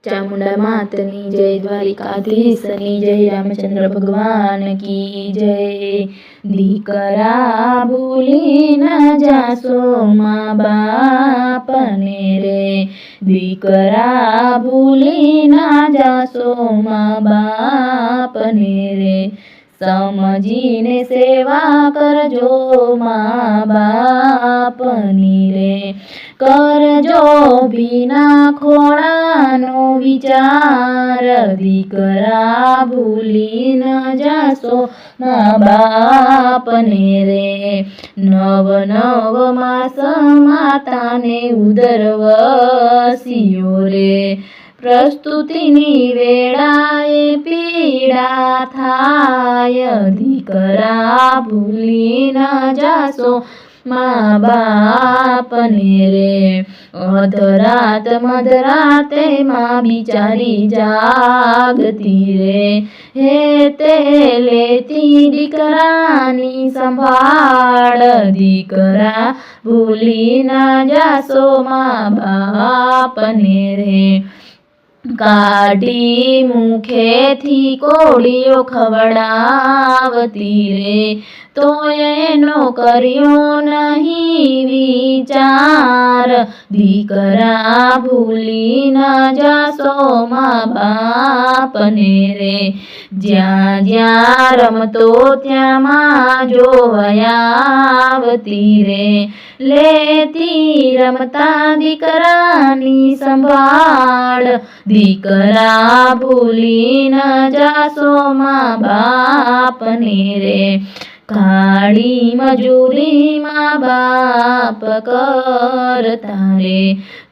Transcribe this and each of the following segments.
ચામુંડા માતની જય, દ્વારિકાધીશની જય, રામચંદ્ર ભગવાન કી જય। દીકરા ભૂલી ન જાશો મા બાપને રે, દીકરા ભૂલી ના જાશો મા બાપને રે, સમજીને સેવા કરજો મા બાપની રે, કરજો ભીના ખોળાનો વિચાર, દીકરા ભૂલી ન જાશો મા બાપને રે। નવ નવ માસ માતાને ઉદરવસીઓ રે, પ્રસ્તુતિની વેળાએ પીડા થાય, દીકરા ભૂલી ન જાશો મા બાપને રે। અધરાત મધરાતે માં બિચારી જાગતી રે, હે તે લેતી દીકરાની સંભાળ, દીકરા ભૂલી ના જાશો મા બાપને રે। કાઢી મુખેથી કોળીઓ ખવડાવતી રે, તોય એનો કર્યો નહીં વિચાર, દીકરા ભૂલી ન જાશો મા બાપને રે। જ્યાં જ્યાં રમતો ત્યાં માં જોવાયાવતી રે, લેતી રમતા દીકરાની સંભાળ, દીકરા ભૂલી ન જાશો મા બાપને રે। કાળી મજૂરી મા બાપ કરતા રે,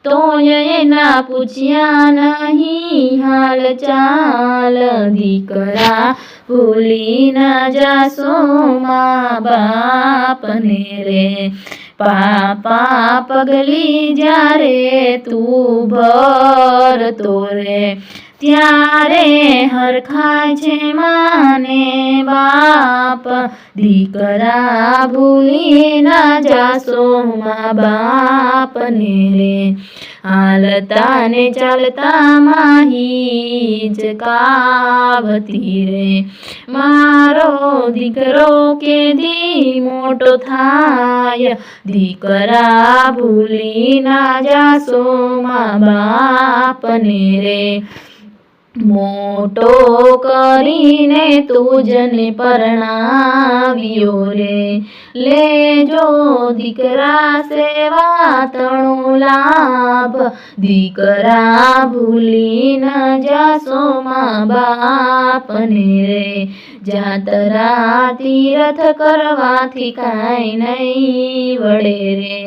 તોય એના પૂછ્યા નહીં હાલ ચાલ, દીકરા ભૂલી ન જાશો મા બાપને રે। પાપા પગલી જ્યારે તું ભરતો રે, ત્યારે હરખાય છે માને બાપ, દીકરા ભૂલી ન જાશો મા બાપને રે। હાલતા ને ચાલતા માહી જ કાવતી રે, મારો દીકરો કેદી મોટો થાય, દીકરા ભૂલી ના જાશો મા બાપને રે। મોટો કરીને તુજને પરણાવ્યો રે, લેજો દીકરા સેવા તણો લાભ, દીકરા ભૂલી ન જાશો મા બાપને રે। જાતરા તીરથ કરવાથી કાંઈ નહીં વળે રે,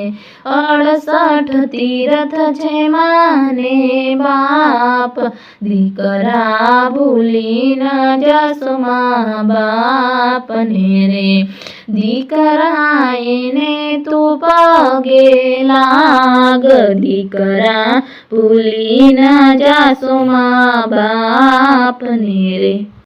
68 તીરથ છે માને બાપ, દીકરા ભૂલી ન જાશો મા બાપને રે। દીકરા એને તું પગે લાગ, દીકરા ભૂલી ન જાશો મા બાપને રે।